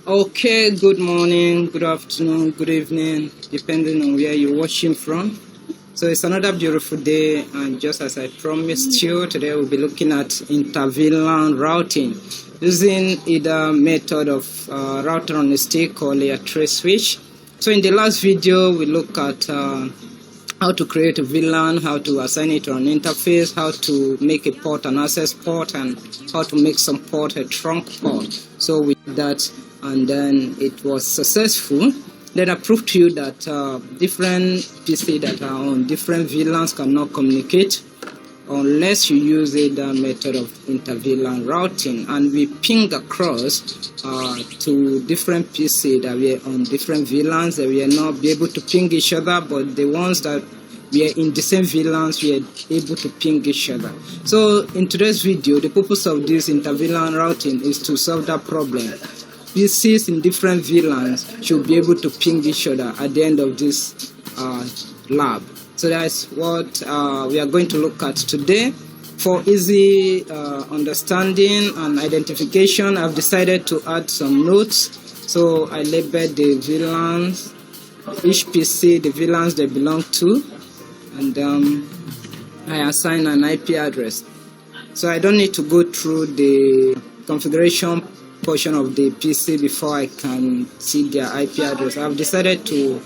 Okay, good morning, good afternoon, good evening, depending on where you're watching from. So it's another beautiful day, and just as I promised you, today we'll be looking at Inter-VLAN routing using either method of router on a stick or layer 3 switch. So in the last video, we look at how to create a VLAN, how to assign it to an interface, how to make a port an access port, and how to make some port a trunk port. So with that, and then it was successful. Then I proved to you that different PC that are on different VLANs cannot communicate unless you use the method of inter-VLAN routing, and we ping across to different PC that were on different VLANs. That we are not be able to ping each other, but the ones that we are in the same VLANs, we are able to ping each other. So in today's video, the purpose of this inter-VLAN routing is to solve that problem. PCs in different VLANs should be able to ping each other at the end of this lab. So that's what we are going to look at today. For easy understanding and identification, I've decided to add some notes. So I labeled the VLANs, each PC, the VLANs they belong to, and I assign an IP address. So I don't need to go through the configuration portion of the PC before I can see their IP address. I've decided to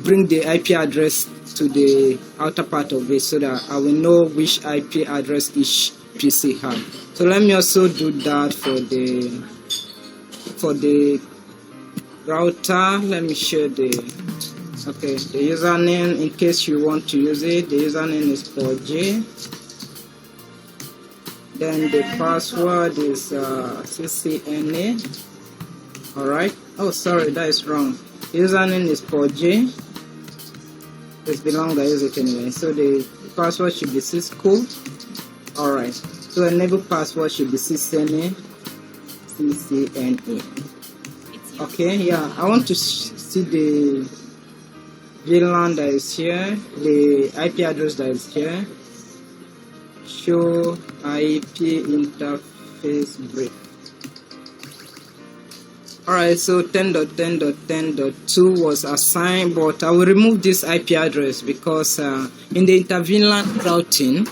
bring the IP address to the outer part of it so that I will know which IP address each PC has. So let me also do that for the router. Let me show the username in case you want to use it. The username is POJ. Then the password is CCNA. Alright. Oh, sorry, that is wrong. Username is POJ. It's been long, I use it anyway. So the password should be Cisco. Alright. So enable password should be CCNA. Okay, yeah. I want to see the VLAN that is here, the IP address that is here. Show IP interface brief. Alright, so 10.10.10.2 was assigned, but I will remove this IP address because in the inter-VLAN routing,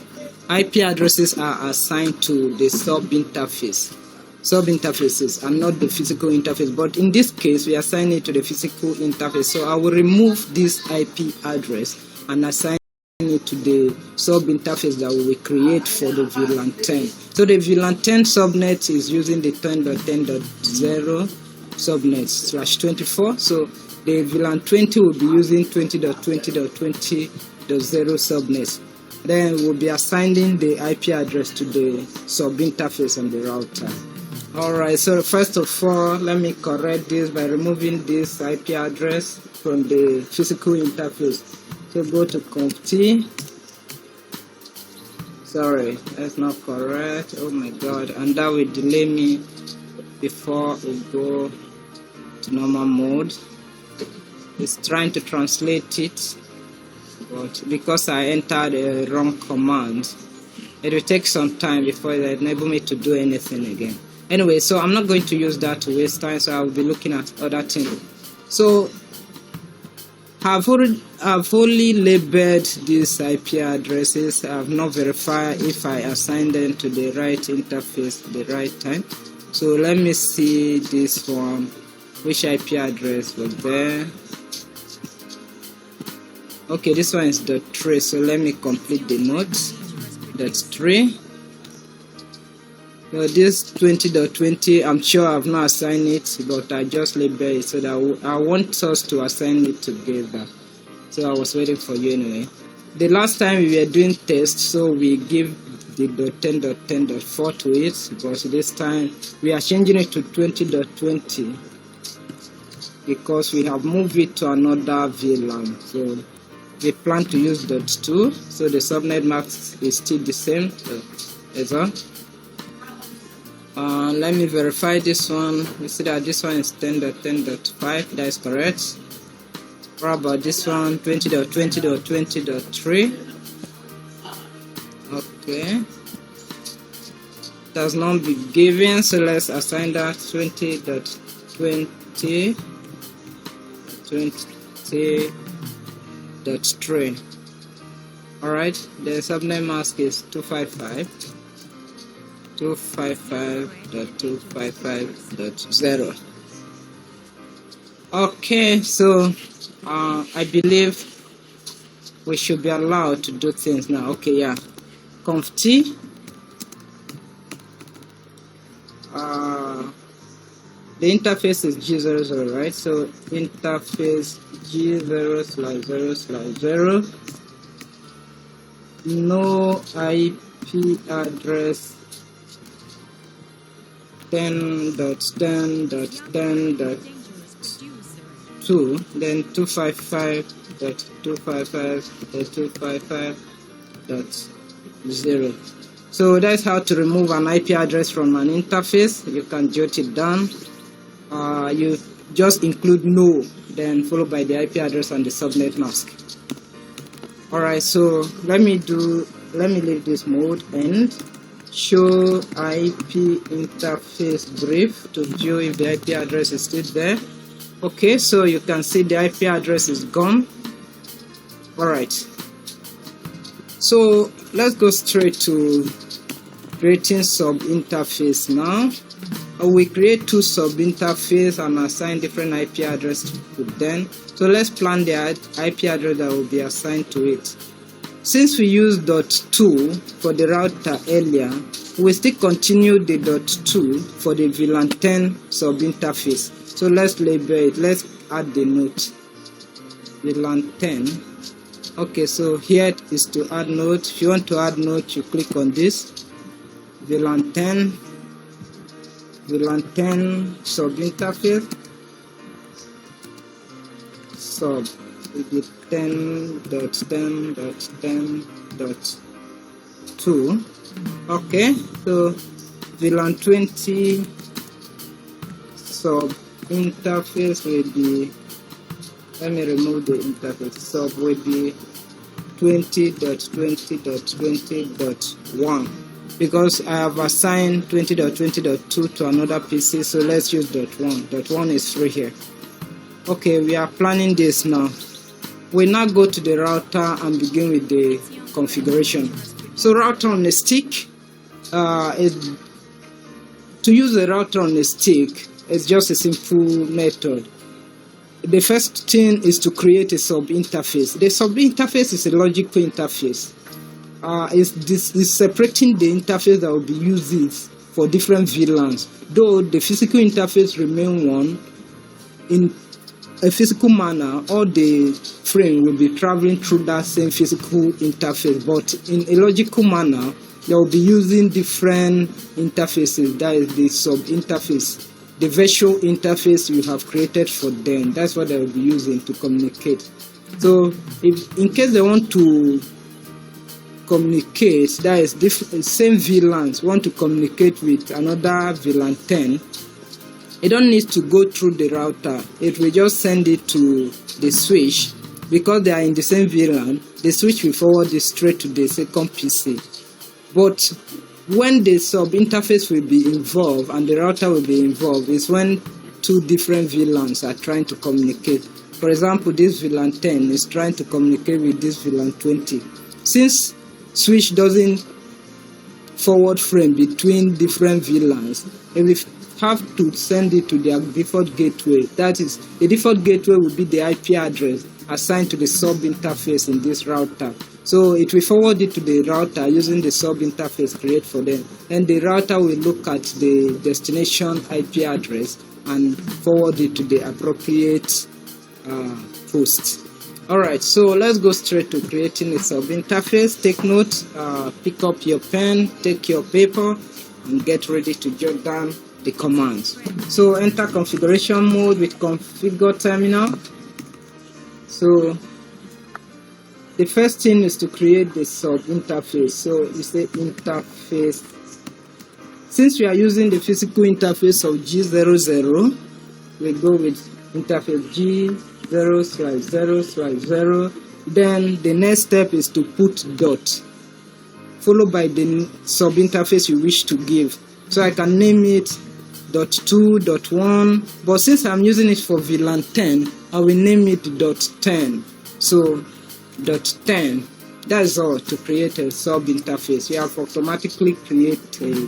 IP addresses are assigned to the sub-interfaces and not the physical interface. But in this case, we assign it to the physical interface. So I will remove this IP address and assign it to the sub interface that we will create for the VLAN 10. So the VLAN 10 subnet is using the 10.10.0 subnet /24. So the VLAN 20 will be using 20.20.20.0 subnet. Then we'll be assigning the IP address to the sub interface on the router. Alright, so first of all, let me correct this by removing this IP address from the physical interface. So go to conft. Sorry, that's not correct. Oh my god, and that will delay me before we go to normal mode. It's trying to translate it, but because I entered a wrong command, it will take some time before it enable me to do anything again. Anyway, so I'm not going to use that to waste time, so I'll be looking at other things. So I've only labeled these IP addresses. I have not verified if I assign them to the right interface at the right time. So let me see this one, which IP address was there. Okay, this one is .3, so let me complete the nodes. That's 3. So this 20.20, I'm sure I've not assigned it, but I just labeled it so that I want us to assign it together. So I was waiting for you anyway. The last time we were doing tests, so we give the .10.10.4 to it, but this time we are changing it to 20.20 because we have moved it to another VLAN. So we plan to use .2, so the subnet mask is still the same. As well. Let me verify this one. You see that this one is 10.10.5. That is correct. What about this one? 20.20.20.3. Okay. does not be given, so let's assign that 20.20.20.3. Alright, the subnet mask is 255.255.255.0. Okay, so I believe we should be allowed to do things now. Okay, yeah, conf t, the interface is G00, right? So interface G0/0/0, no IP address 10.10.10.2, then 255.255.255.0. So that's how to remove an IP address from an interface. You can jot it down. You just include no, then followed by the IP address and the subnet mask. Alright, so let me leave this mode and show IP interface brief to view if the IP address is still there. Okay, so you can see the IP address is gone. Alright, so let's go straight to creating sub interface now. We create two sub interface and assign different IP address to them. So let's plan the IP address that will be assigned to it. Since we used .2 for the router earlier, we still continue the .2 for the VLAN 10 sub interface. So let's label it. Let's add the note VLAN 10. Okay, so here is to add note. If you want to add note, you click on this VLAN 10 sub interface sub with the 10.10.10.2. okay, so VLAN 20 sub interface with the, let me remove the interface, sub with the 20.20.20.1, because I have assigned 20.20.2 to another PC, so let's use .1. .1 is free here. Okay, we are planning this now. We now go to the router and begin with the configuration. So router on a stick, to use a router on a stick, it's just a simple method. The first thing is to create a sub interface. The sub interface is a logical interface. It's separating the interface that will be used for different VLANs, though the physical interface remain one. In a physical manner, all the frame will be traveling through that same physical interface, but in a logical manner, they will be using different interfaces. That is the sub interface, the virtual interface you have created for them. That's what they will be using to communicate. So if in case they want to communicate, that is same VLANs want to communicate with another VLAN 10, it don't need to go through the router. It will just send it to the switch. Because they are in the same VLAN, the switch will forward it straight to the second PC. But when the sub interface will be involved and the router will be involved is when two different VLANs are trying to communicate. For example, this VLAN 10 is trying to communicate with this VLAN 20. Since switch doesn't forward frame between different VLANs, it will have to send it to their default gateway. That is, the default gateway will be the IP address assigned to the sub interface in this router. So it will forward it to the router using the sub interface created for them. And the router will look at the destination IP address and forward it to the appropriate host. Alright, so let's go straight to creating a sub interface. Take note, pick up your pen, take your paper, and get ready to jot down the commands. So enter configuration mode with configure terminal. So the first thing is to create the sub interface. So you say interface. Since we are using the physical interface of G00, we go with interface G0/0/0. Then the next step is to put dot, followed by the sub interface you wish to give. So I can name it .2, .1, but since I'm using it for VLAN 10, I will name it .10. So .10. That's all to create a sub interface. You have automatically create a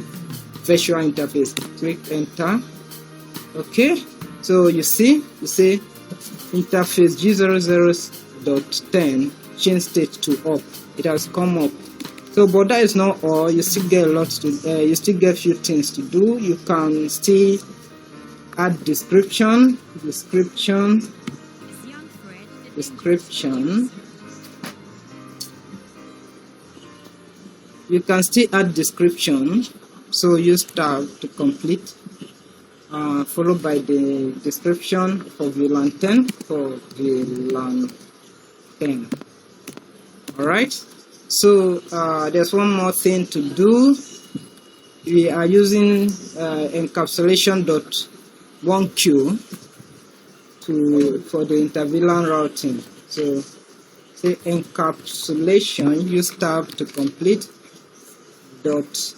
virtual interface. Click enter. Okay, so you see interface G00.10 change state to up. It has come up. So, but that is not all. You still get a lot to. You still get a few things to do. You can still add description. You can still add description. So use tab to complete, followed by the description for VLAN 10 for VLAN 10. All right. So there's one more thing to do. We are using encapsulation.1q for the Inter-VLAN routing. So say encapsulation, use tab to complete .1q.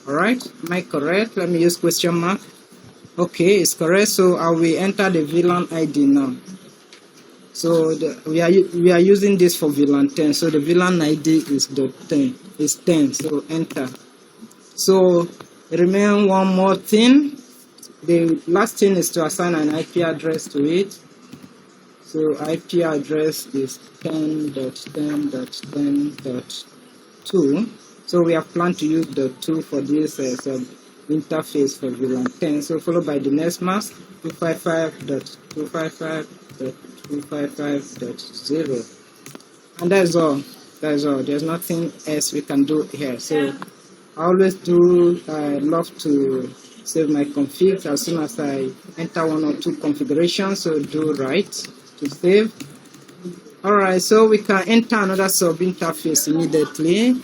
All right, am I correct? Let me use question mark. Okay, it's correct. So I will enter the VLAN ID now. So we are using this for VLAN 10. So the VLAN ID is .10. It's 10. So enter. So remain one more thing. The last thing is to assign an IP address to it. So IP address is 10.10.10.2. So we have planned to use the 2 for this interface for VLAN 10. So followed by the next mask 255.255.255.0. And that's all. That's all. There's nothing else we can do here. So I always do love to save my config as soon as I enter one or two configurations. So do right to save. Alright, so we can enter another sub interface immediately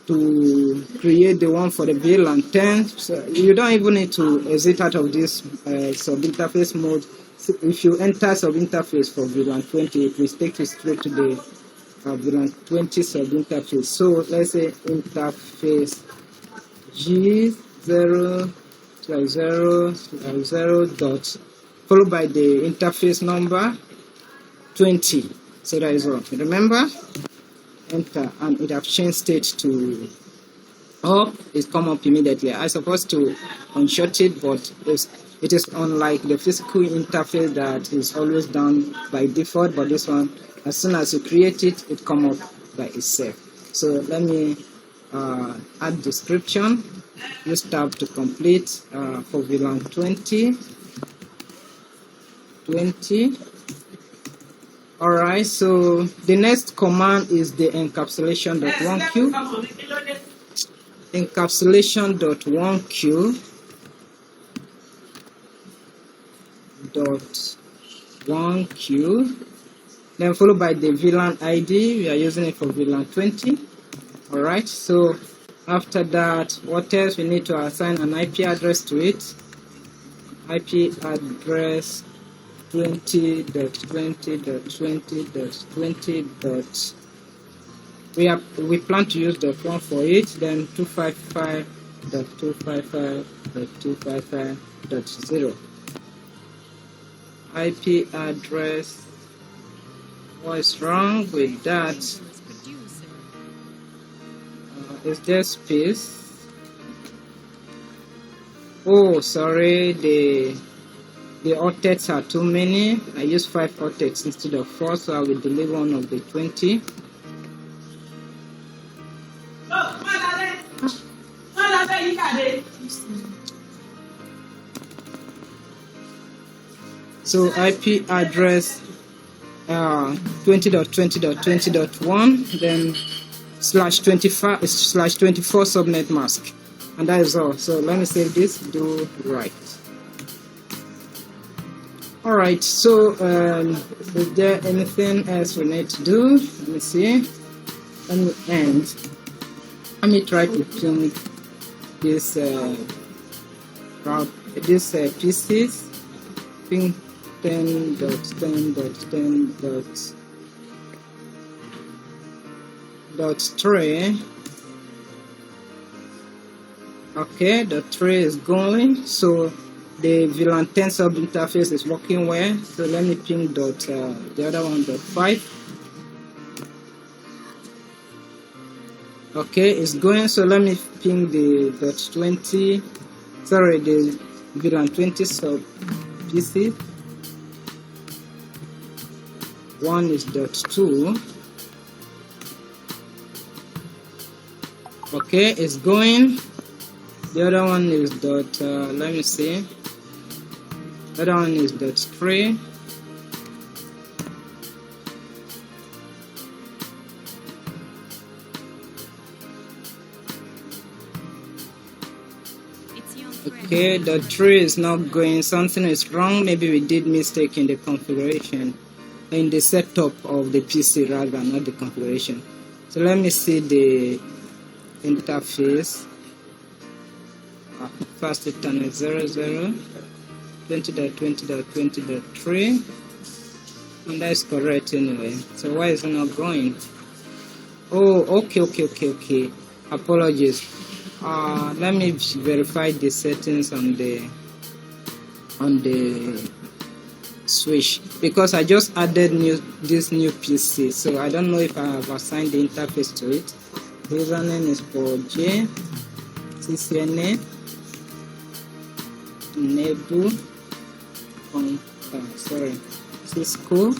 to create the one for the VLAN 10. So you don't even need to exit out of this sub interface mode. So if you enter sub interface for VLAN 20, it will take you straight to the VLAN 20 sub interface. So let's say interface G0/0/0 dot followed by the interface number 20. So that is all. Remember, enter, and it have changed state to up. It come up immediately. I supposed to unshut it, but it is unlike the physical interface that is always done by default. But this one, as soon as you create it, it come up by itself. So let me add description. Use tab to complete for VLAN 20. Alright, so the next command is the encapsulation.1q. Encapsulation.1q .1q, then followed by the VLAN ID. We are using it for VLAN 20. Alright, so after that, what else? We need to assign an IP address to it. IP address 20.20.20.20. We plan to use .1 for it. Then 255.255.255.0. IP address. What is wrong with that? Is there space? Oh, sorry, the octets are too many. I use 5 octets instead of 4, so I will delete one of the 20. So IP address 20.20.20.1, then /24 subnet mask, and that is all. So let me save this. Do right. All right. So is there anything else we need to do? Let me see. Let me end. Let me try to ping this pieces. Ping 10.10.10.10 .3. Okay, the 3 is going, so the VLAN 10 sub interface is working well. So let me ping the other one .5. Okay, it's going, so let me ping the .20, sorry, the VLAN 20 sub PC. One is .2. Okay, it's going. The other one is let me see. The other one is .3. Okay, the 3 is not going. Something is wrong. Maybe we did mistake in the configuration, in the setup of the PC rather, not the configuration. So let me see the interface. First Ethernet 00, 20.20.20.3, and that's correct anyway. So why is it not going? Oh, okay. Apologies. Let me verify the settings on the switch, because I just added this new PC, so I don't know if I have assigned the interface to it. The username is for J, CCNA, enable, Cisco,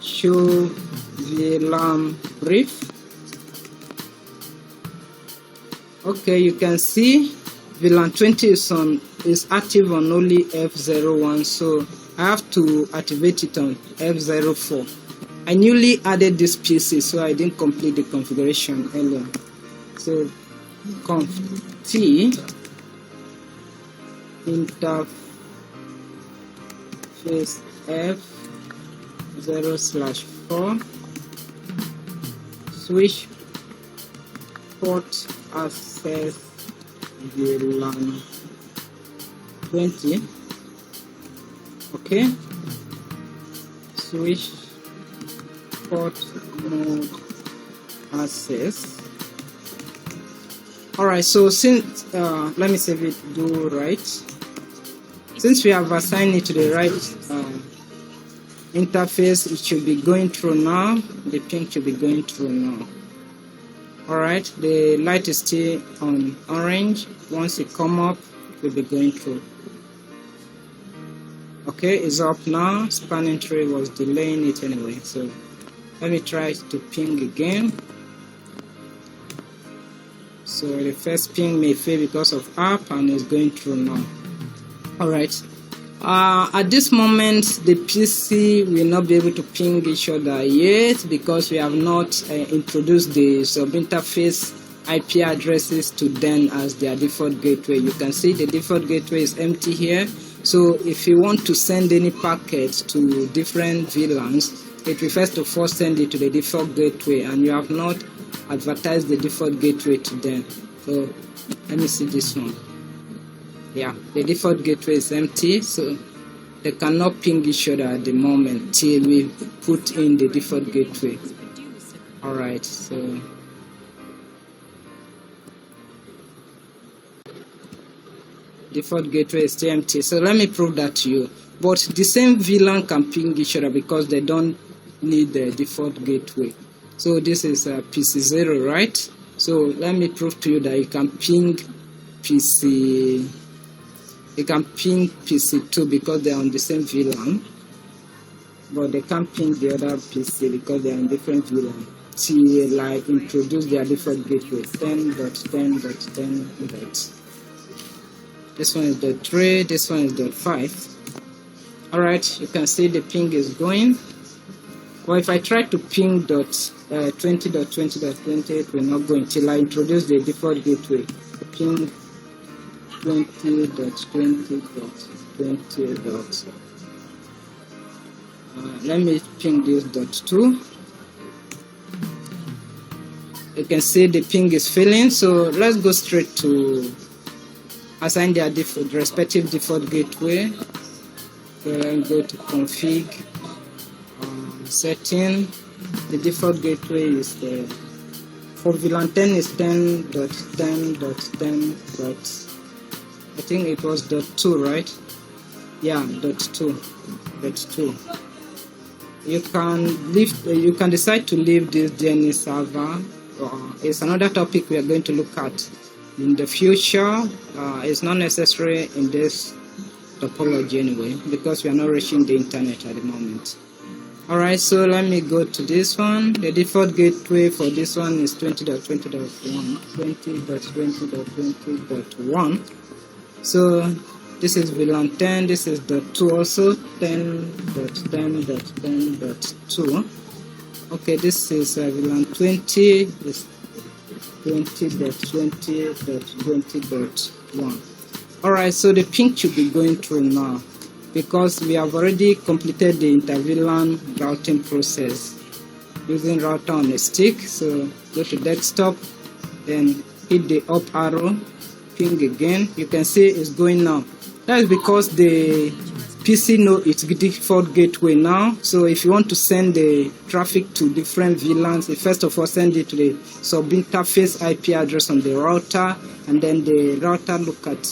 show VLAN brief. Okay, you can see VLAN 20 is active on only F01, so I have to activate it on F04. I newly added this PC, so I didn't complete the configuration earlier. So conf t interface F0/4 switch port access VLAN 20. Okay, switch port mode access. Alright, so since let me save it, do right. Since we have assigned it to the right interface, it should be going through now. The ping should be going through now. Alright, the light is still on orange. Once it come up, it will be going through. Okay, it's up now. Spanning tree was delaying it anyway, so let me try to ping again. So the first ping may fail because of app, and it's going through now. Alright, at this moment the PC will not be able to ping each other yet, because we have not introduced the sub-interface IP addresses to them as their default gateway. You can see the default gateway is empty here. So if you want to send any packet to different VLANs, it refers to first send it to the default gateway, and you have not advertised the default gateway to them. So let me see this one. Yeah, the default gateway is empty, so they cannot ping each other at the moment till we put in the default gateway. Alright, so default gateway is still empty. So let me prove that to you. But the same VLAN can ping each other because they don't need the default gateway. So this is PC0, right? So let me prove to you that you can ping PC. You can ping PC2 because they are on the same VLAN, but they can't ping the other PC because they are in different VLAN. Till like introduce their default gateway 10.10.10. This one is .3, this one is .5. Alright, you can see the ping is going. Well, if I try to ping .20.20.20, it will not go until I introduce the default gateway. Ping 20.20.20. Let me ping this .2. You can see the ping is failing, so let's go straight to assign their respective default gateway. So then go to config setting. The default gateway is the for VLAN 10 is 10.10.10. I think it was .2, right? Yeah, .2. You can decide to leave this DNS server. It's another topic we are going to look at in the future. It's not necessary in this topology anyway, because we are not reaching the internet at the moment. Alright, so let me go to this one. The default gateway for this one is 20.20.1, 20.20.20.1. So this is VLAN 10, this is .2 also, 10.10.10.2. Okay, this is VLAN 20, this 20.20.20.1. Alright, so the ping should be going through now, because we have already completed the Inter-VLAN routing process using router on a stick. So go to desktop, then hit the up arrow, ping again. You can see it's going now. That is because the PC knows its default gateway now. So if you want to send the traffic to different VLANs, you first of all send it to the sub-interface IP address on the router, and then the router look at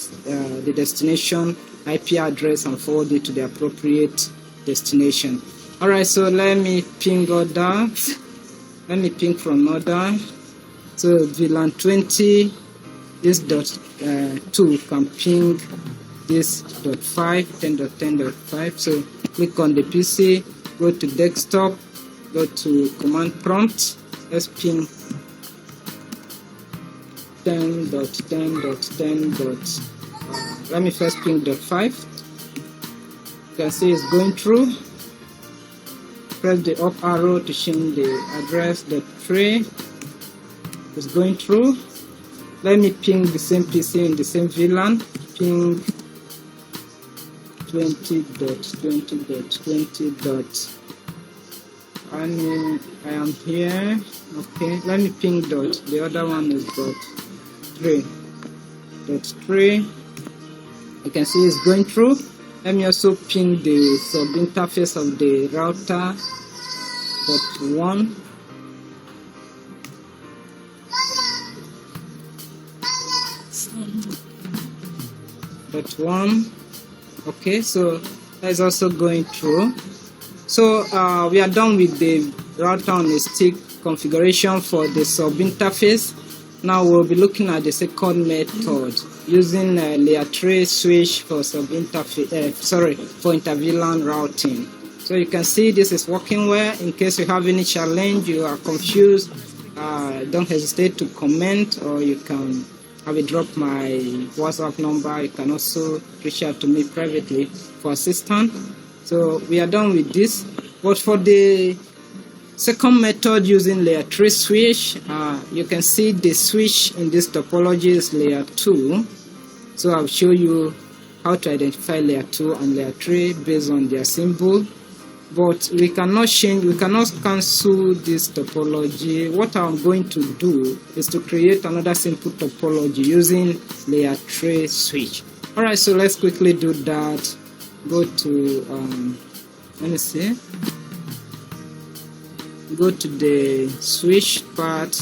the destination IP address and forward it to the appropriate destination. Alright, so let me ping order. Let me ping from order. So VLAN 20, this .2 can ping this .5, 10.10.5. So click on the PC, go to desktop, go to command prompt, let's ping 10.10.10. Let me first ping .5. You can see it's going through. Press the up arrow to change the address. .3 is going through. Let me ping the same PC in the same VLAN. Ping 20.20.20. I am here. Okay, let me ping dot. The other one is .3. .3. You can see it's going through. Let me also ping the sub-interface of the router. .1. .1. Okay, so that's also going through. So we are done with the router on a stick configuration for the sub-interface. Now we'll be looking at the second method using layer 3 switch for for inter-VLAN routing. So you can see this is working well. In case you have any challenge, you are confused, don't hesitate to comment, or you can drop my WhatsApp number. You can also reach out to me privately for assistance. So we are done with this. But for the second method using layer 3 switch, you can see the switch in this topology is layer 2. So I'll show you how to identify layer 2 and layer 3 based on their symbol. But we cannot cancel this topology. What I'm going to do is to create another simple topology using layer 3 switch. Alright, so let's quickly do that. Go to let me see. Go to the switch part.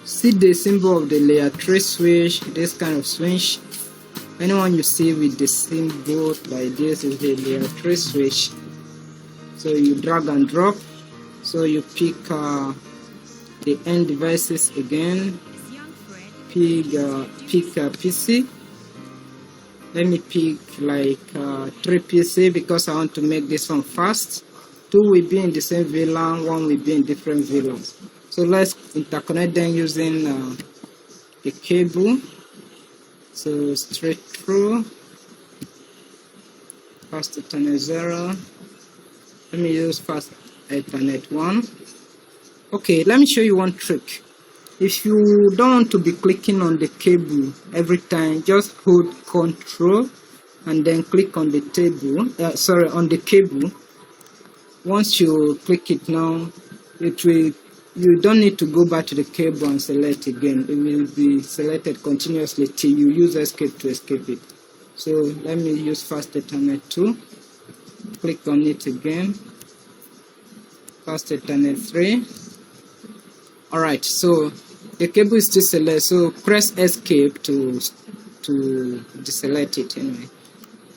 See the symbol of the layer 3 switch, this kind of switch. Anyone you see with the symbol like this is the layer 3 switch. So you drag and drop. So you pick the end devices again. Pick PC. Let me pick like 3 PC because I want to make this one fast. 2 will be in the same VLAN, 1 will be in different VLANs. So let's interconnect them using the cable. So straight through, fast Ethernet 0. Let me use fast Ethernet 1. Okay, let me show you one trick. If you don't want to be clicking on the cable every time, just hold Control and then click on the on the cable. Once you click it now, you don't need to go back to the cable and select again. It will be selected continuously till you use escape to escape it. So let me use fast Ethernet 2. Click on it again. fast Ethernet 3. Alright, so the cable is still selected, so press escape to deselect it anyway.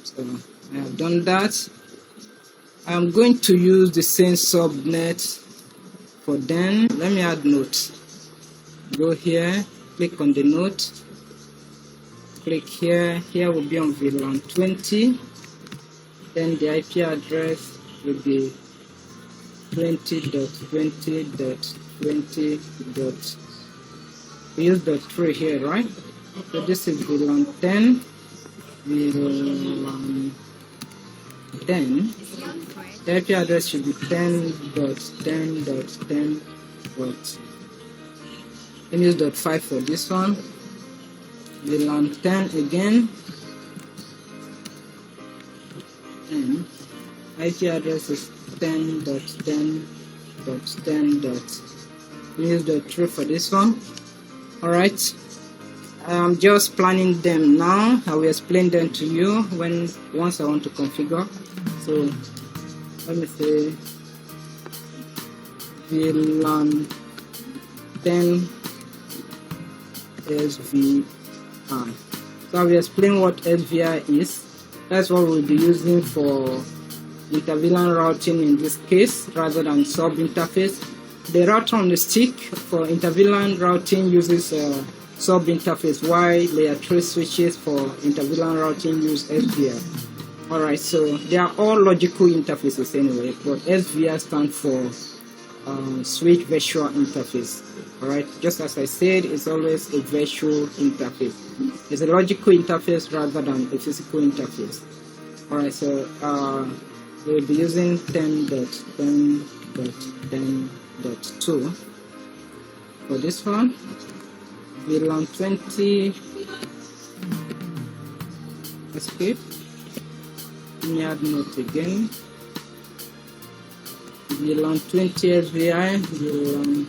So I have done that. I'm going to use the same subnet for them. Let me add note. Go here, click on the note, click here. Here will be on VLAN 20. Then the IP address will be 20.20.20. We use .3 here, right? So this is VLAN 10. VLAN 10. The IP address should be 10.10.10. Let me use .5 for this one. VLAN 10 again. And IP address is 10.10.10. Let me use .3 for this one. Alright. I'm just planning them now. I will explain them to you once I want to configure. So let me say VLAN 10 SVI. So I will explain what SVI is. That's what we'll be using for inter-VLAN routing in this case, rather than sub interface. The router on the stick for inter-VLAN routing uses sub interface, while layer 3 switches for inter-VLAN routing use SVI. Alright, so they are all logical interfaces anyway, but SVI stands for switch virtual interface. Alright, just as I said, it's always a virtual interface. It's a logical interface rather than a physical interface. Alright, so we'll be using 10.10.10.2 for this one. VLAN 20 escape. Let me add note again. VLAN 20 SVI, VLAN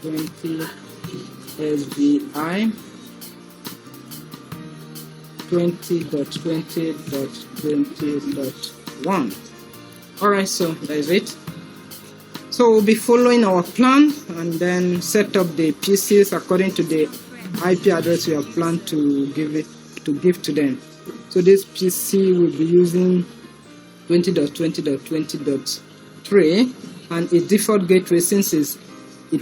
20 SVI, 20.20.20.1. Alright, so that is it. So we'll be following our plan and then set up the PCs according to the IP address we have planned to give to them. So this PC will be using 20.20.20.3, and its default gateway, since it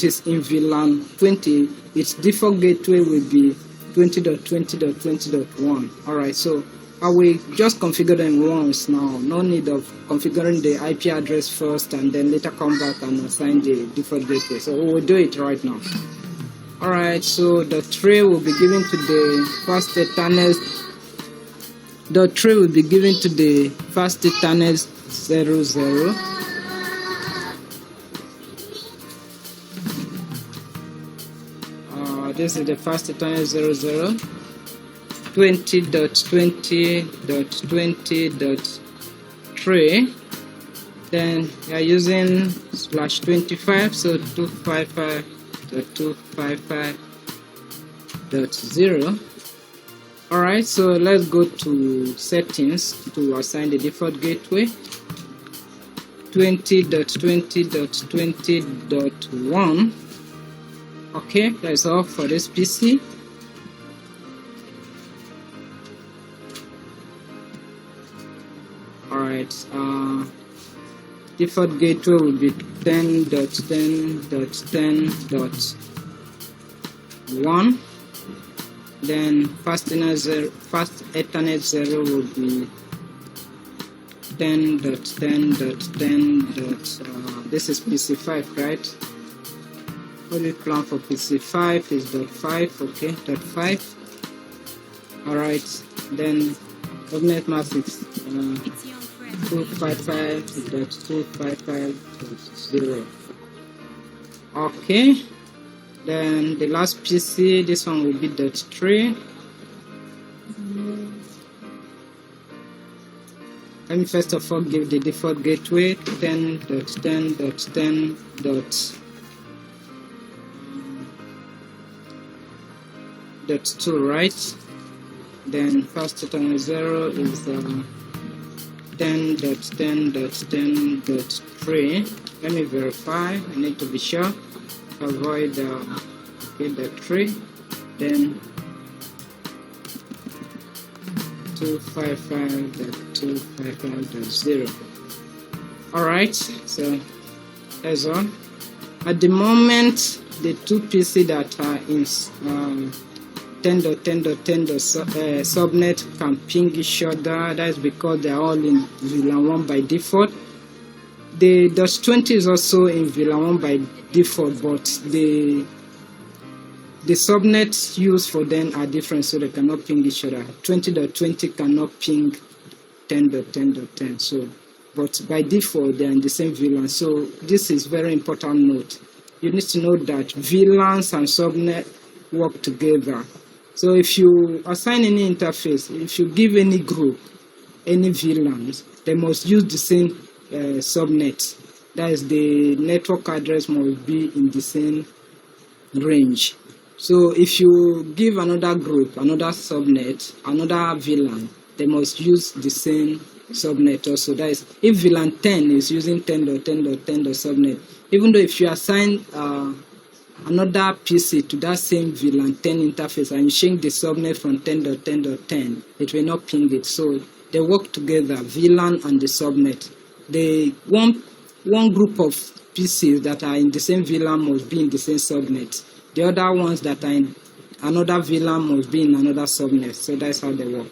is in VLAN 20, its default gateway will be 20.20.20.1. Alright, so I will just configure them once now. No need of configuring the IP address first and then later come back and assign the default gateway. So we will do it right now. Alright, so the tray will be given to the fast Ethernet. The tray will be given to the fast Ethernet 00. This is the fast Ethernet 00. 20.20.20.3. Then we are using /25, so 255.255.0. Alright, so let's go to settings to assign the default gateway. 20.20.20.1. Okay, that's all for this PC. Alright, default gateway will be 10.10.10.1. Then fast Ethernet 0 will be 10.10.10. This is PC5, right? What we plan for PC5 is .5, okay, .5. Alright, then subnet mask is 255.255.0. Okay, then the last PC, this one will be .3. Let me first of all give the default gateway 10.10.10.2, right? Then fast Ethernet 0 is 10.10.10.3. Let me verify. I need to be sure. Avoid okay, the 3. Then 255.255.0. Alright, so that's all. At the moment, the two PC that are in 10.10.10 subnet can ping each other. That's because they are all in VLAN 1 by default. The -20 is also in VLAN 1 by default, but the subnets used for them are different, so they cannot ping each other. 20.20 cannot ping 10.10.10. So, but by default they are in the same VLAN. So this is very important note. You need to know that VLANs and subnet work together. So if you assign any interface, if you give any group any VLANs, they must use the same subnet. That is, the network address must be in the same range. So if you give another group, another subnet, another VLAN, they must use the same subnet also. That is, if VLAN 10 is using 10.10.10 subnet, even though if you assign another PC to that same VLAN 10 interface and you change the subnet from 10.10.10, it will not ping it. So they work together, VLAN and the subnet. The one group of PCs that are in the same VLAN must be in the same subnet. The other ones that are in another VLAN must be in another subnet. So that's how they work.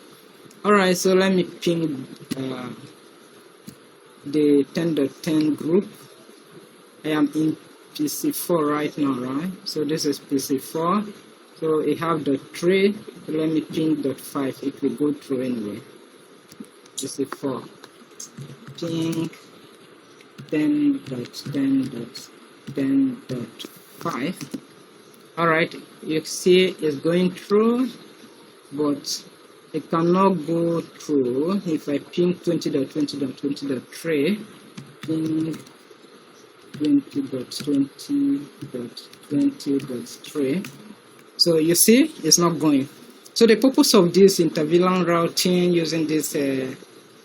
Alright, so let me ping the 10.10 group. I am in PC4 right now, right? So this is PC4. So it have .3. So let me ping .5. It will go through anyway. PC4. Ping 10.10.10.5. Alright, you see it's going through, but it cannot go through if I ping 20.20.20.3, ping 20.20.20.3. So you see, it's not going. So the purpose of this inter-VLAN routing using this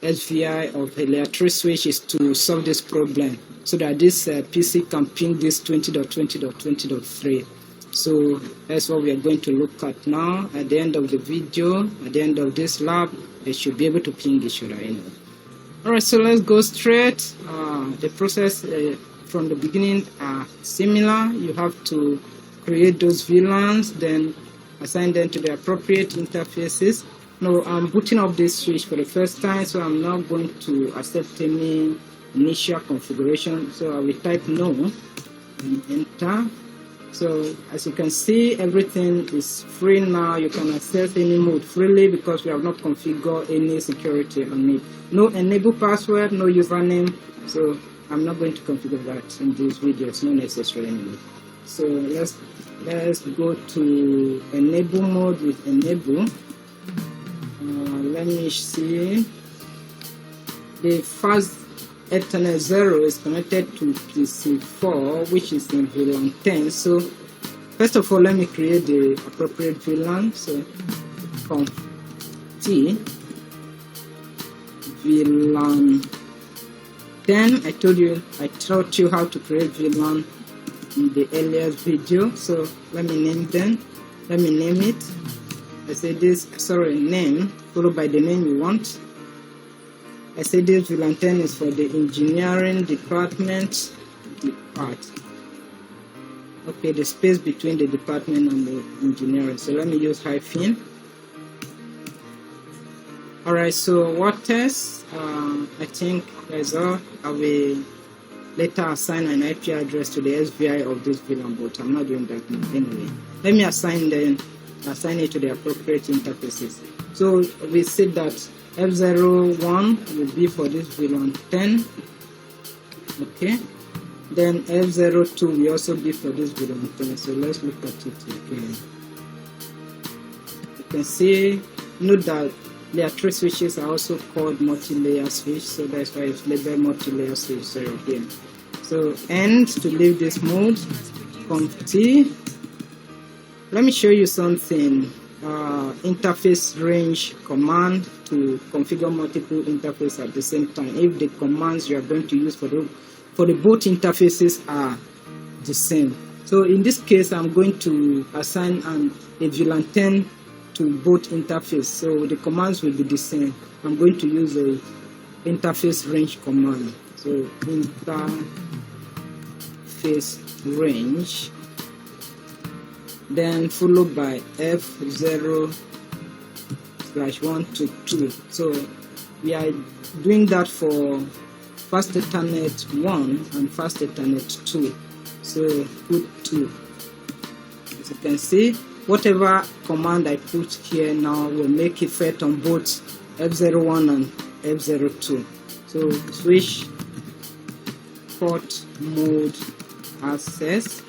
SVI of a layer 3 switch is to solve this problem, so that this PC can ping this 20.20.20.3. So that's what we are going to look at now. At the end of the video, at the end of this lab, they should be able to ping each other anyway. Alright, so let's go straight. The process from the beginning are similar. You have to create those VLANs, then assign them to the appropriate interfaces. Now I'm booting up this switch for the first time, so I'm not going to accept any initial configuration. So I will type no and enter. So as you can see, everything is free now. You can access any mode freely because we have not configured any security on it. No enable password, no username. So I'm not going to configure that in this video. It's not necessary anyway. So let's go to enable mode with enable. Let me see. The first Ethernet 0 is connected to PC4, which is in VLAN 10. So first of all, let me create the appropriate VLAN. So conf t VLAN 10. I taught you how to create VLAN in the earlier video. So let me name them. Let me name it. I say this, name followed by the name you want. I say this VLAN 10 is for the engineering department. Okay, the space between the department and the engineering. So let me use hyphen. Alright, so what else? I think that's all. I will later assign an IP address to the SVI of this VLAN, but I'm not doing that now anyway. Let me assign it to the appropriate interfaces. So we said that F01 will be for this VLAN 10. Okay. Then F02 will also be for this VLAN 10. So let's look at it again. You can see, note that layer 3 switches are also called multi-layer switch. So that's why it's labeled multi-layer switch. So here. So end to leave this mode. Conf T. Let me show you something. Interface range command to configure multiple interfaces at the same time. If the commands you are going to use for for the both interfaces are the same. So in this case, I'm going to assign a VLAN 10 to both interfaces, so the commands will be the same. I'm going to use a interface range command. So interface range, then followed by F0/1 to 2. So we are doing that for fast Ethernet 1 and fast Ethernet 2. So put 2. As you can see, whatever command I put here now will make effect on both F01 and F02. So switch port mode access,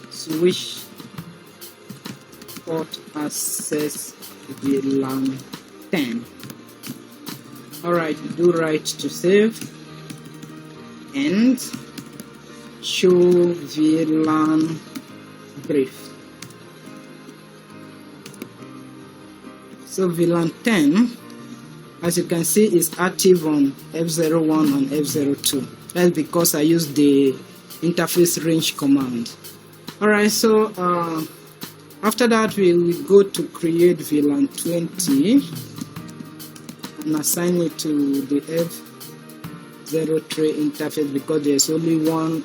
switch port access VLAN 10. Alright, do right to save and show VLAN brief. So VLAN 10, as you can see, is active on F01 and F02. That's because I used the interface range command. Alright, so after that we will go to create VLAN 20 and assign it to the F03 interface, because there's only one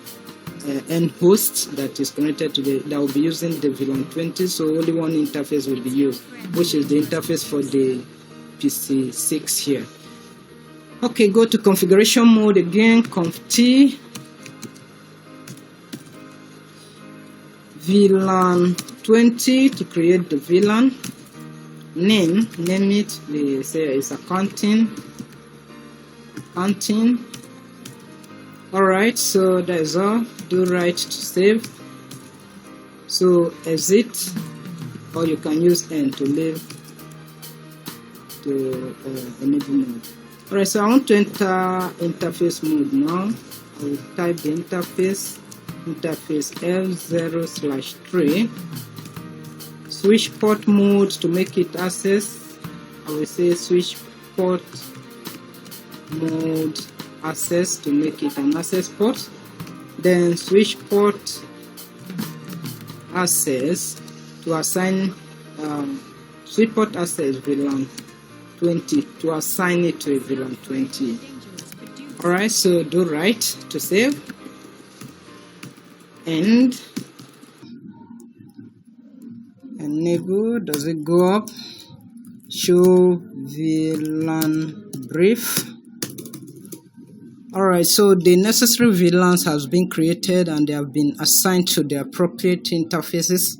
end host that is connected to that will be using the VLAN 20, so only one interface will be used, which is the interface for the PC6 here. Okay, go to configuration mode again, conft VLAN 20 to create the VLAN. Name it, they say it's accounting. Alright, so that is all. Do right to save. So exit, or you can use N to leave to enable mode. Alright, so I want to enter interface mode now. I will type the interface F0/3. Switch port mode to make it access. I will say switch port mode access to make it an access port. Then switch port access to assign switch port access VLAN 20 to assign it to a VLAN 20. Alright, so do right to save and enable. Does it go up? Show VLAN brief. Alright, so the necessary VLANs has been created and they have been assigned to the appropriate interfaces.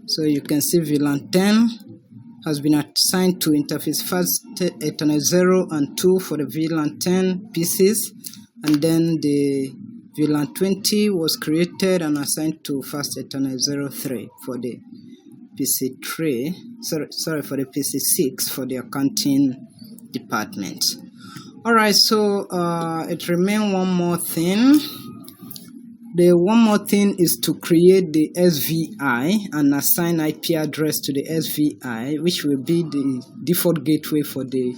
So you can see VLAN 10 has been assigned to interface fast Ethernet 0 and 2 for the VLAN 10 pieces, and then the VLAN 20 was created and assigned to fast Ethernet 03 for the PC3, sorry for the PC6 for the accounting department. Alright, so it remains one more thing. The one more thing is to create the SVI and assign IP address to the SVI, which will be the default gateway for the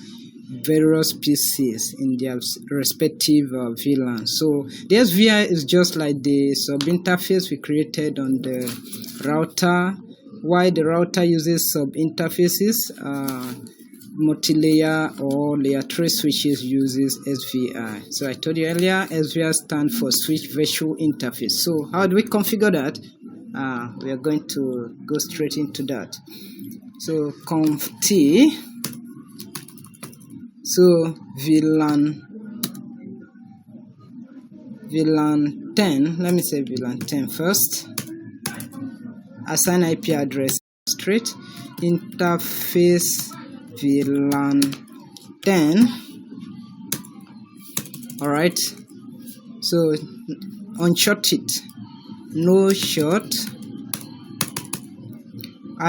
various PCs in their respective VLANs. So the SVI is just like the sub-interface we created on the router. Why the router uses sub-interfaces, multi-layer or layer 3 switches uses SVI. So I told you earlier, SVI stands for switch virtual interface. So how do we configure that? We are going to go straight into that. So conft, so VLAN 10, let me say VLAN 10 first. Assign IP address straight, interface VLAN 10. Alright, so unshort it, no short,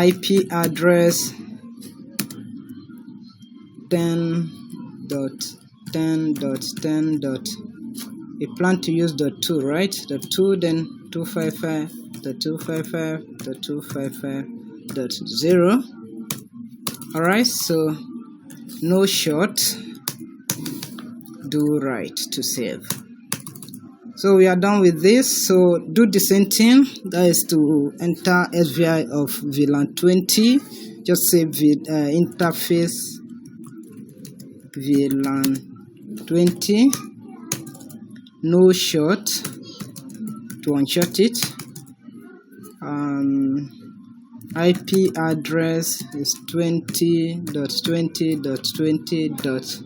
IP address 10.10.10. We plan to use .2, right? .2, then 255.255.255.0. Alright, so no short, do right to save. So we are done with this. So do the same thing. That is to enter SVI of VLAN 20. Just say interface VLAN 20. No short to unshort it. IP address is 20.20.20.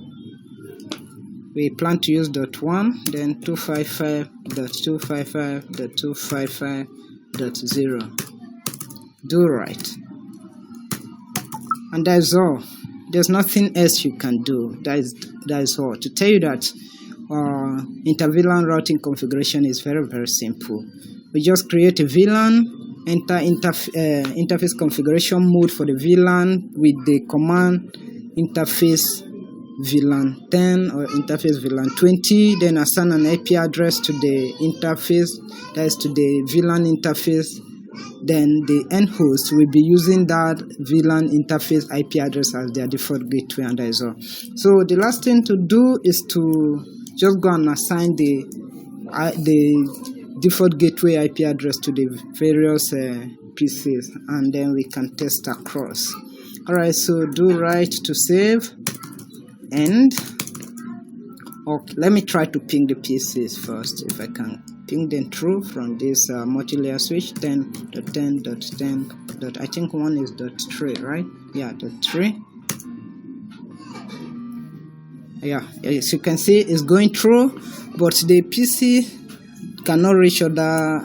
We plan to use .1, then 255.255.255.0. Do right, and that is all. There's nothing else you can do. That is all. To tell you that inter-VLAN routing configuration is very, very simple. We just create a VLAN, enter interface configuration mode for the VLAN with the command interface VLAN 10 or interface VLAN 20, then assign an IP address to the interface, that is to the VLAN interface. Then the end host will be using that VLAN interface IP address as their default gateway, and that is all. So the last thing to do is to just go and assign the default gateway IP address to the various PCs, and then we can test across. Alright, so do right to save. And okay, let me try to ping the PCs first if I can ping them through from this multi-layer switch. 10.10.10. I think one is .3, right? Yeah, .3. Yeah, as you can see, it's going through, but the PC cannot reach other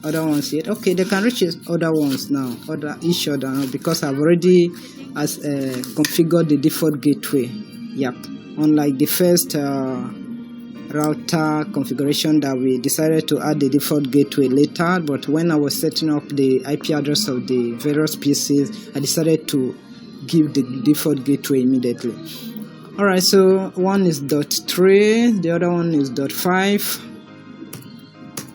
ones yet. Okay, they can reach other ones now, each other now, because I've already configured the default gateway. Yep, unlike the first router configuration that we decided to add the default gateway later, but when I was setting up the IP address of the various PCs, I decided to give the default gateway immediately. Alright, so one is .3, the other one is .5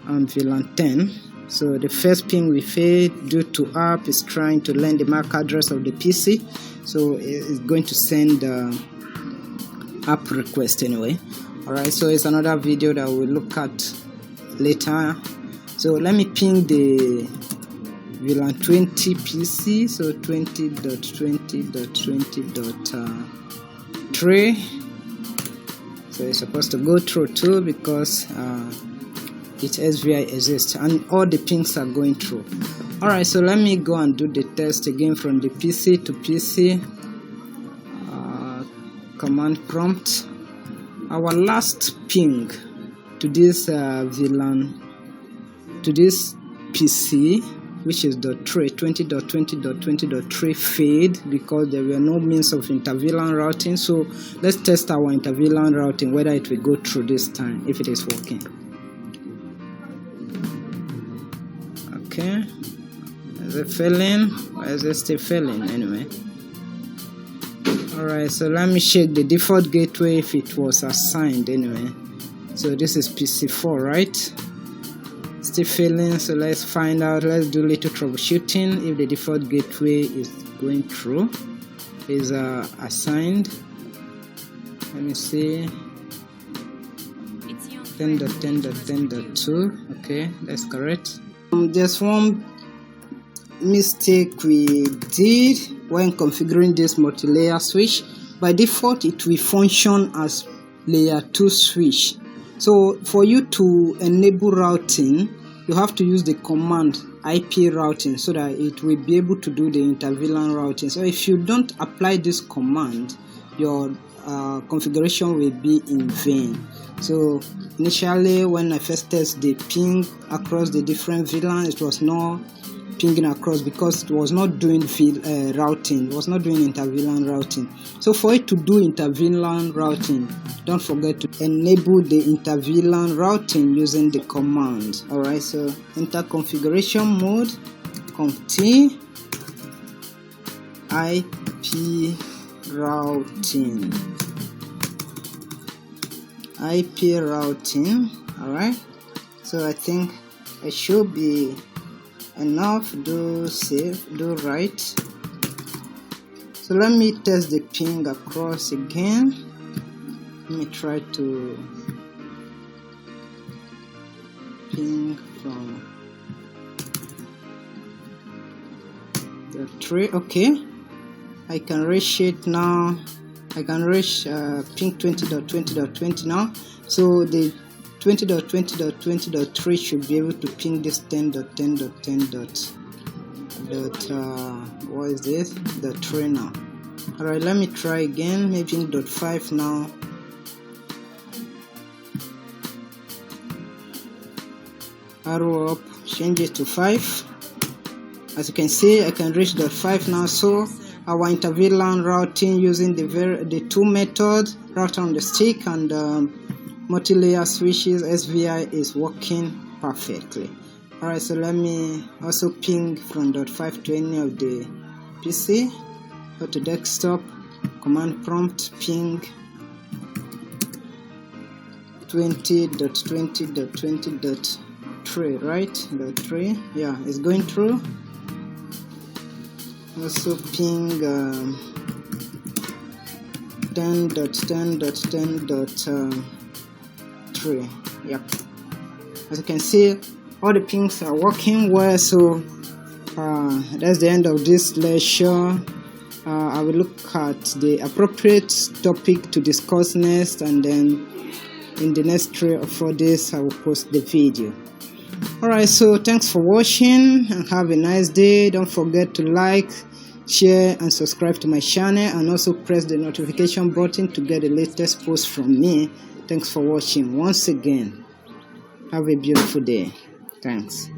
and VLAN 10. So the first ping we failed due to app is trying to learn the MAC address of the PC, so it's going to send app request anyway. Alright, so it's another video that we'll look at later. So let me ping the VLAN 20 PC, so 20.20.20.3. So it's supposed to go through too, because its SVI exists and all the pings are going through. Alright, so let me go and do the test again from the PC to PC. Command prompt. Our last ping to this VLAN, to this PC, which is .3, 20.20.20.3 failed because there were no means of inter-VLAN routing. So let's test our inter-VLAN routing, whether it will go through this time, if it is working. Okay, is it failing? Or is it still failing anyway? Alright, so let me check the default gateway if it was assigned anyway. So this is PC4, right? Still failing, so let's find out. Let's do little troubleshooting if the default gateway is going through, is assigned. Let me see. 10.10.10.2. okay, that's correct. There's one mistake we did when configuring this multi-layer switch. By default it will function as layer 2 switch. So for you to enable routing, you have to use the command IP routing so that it will be able to do the inter-VLAN routing. So if you don't apply this command, your configuration will be in vain. So initially when I first tested the ping across the different VLAN, it was not pinging across because it was not doing routing, it was not doing inter-VLAN routing. So for it to do inter-VLAN routing, don't forget to enable the inter-VLAN routing using the command. Alright, so enter configuration mode, conft IP routing. Alright, so I think it should be enough. Do save, do right. So let me test the ping across again. Let me try to ping from the tree. Okay, I can reach it now. I can reach ping 20.20.20 now. So the 20.20.20.3 should be able to ping this 10.10.10. What is this? The tree now. Alright, let me try again. Maybe in .5 now. Arrow up, change it to 5. As you can see, I can reach .5 now. So our Inter-VLAN routing using the two methods, router on the stick and multi-layer switches SVI, is working perfectly. Alright, so let me also ping from .5 to any of the PC. Go to desktop, command prompt, ping 20.20.20.3, right? .3, yeah, it's going through. Also ping 10.10.10.3. Yep. As you can see, all the pings are working well. So that's the end of this lecture. I will look at the appropriate topic to discuss next, and then in the next 3 or 4 days I will post the video. Alright, so thanks for watching and have a nice day. Don't forget to like, share and subscribe to my channel, and also press the notification button to get the latest post from me. Thanks for watching once again. Have a beautiful day. Thanks.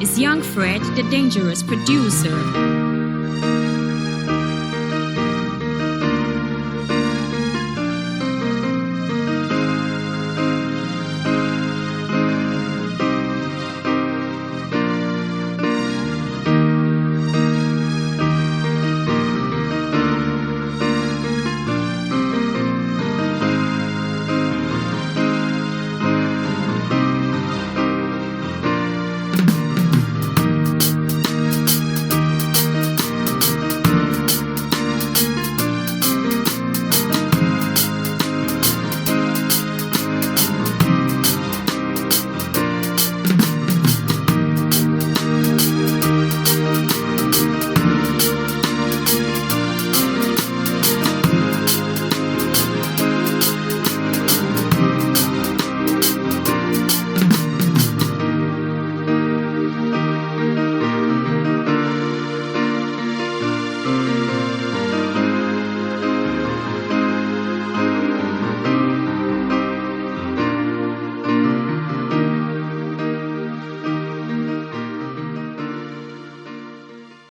Is young Fred the dangerous producer?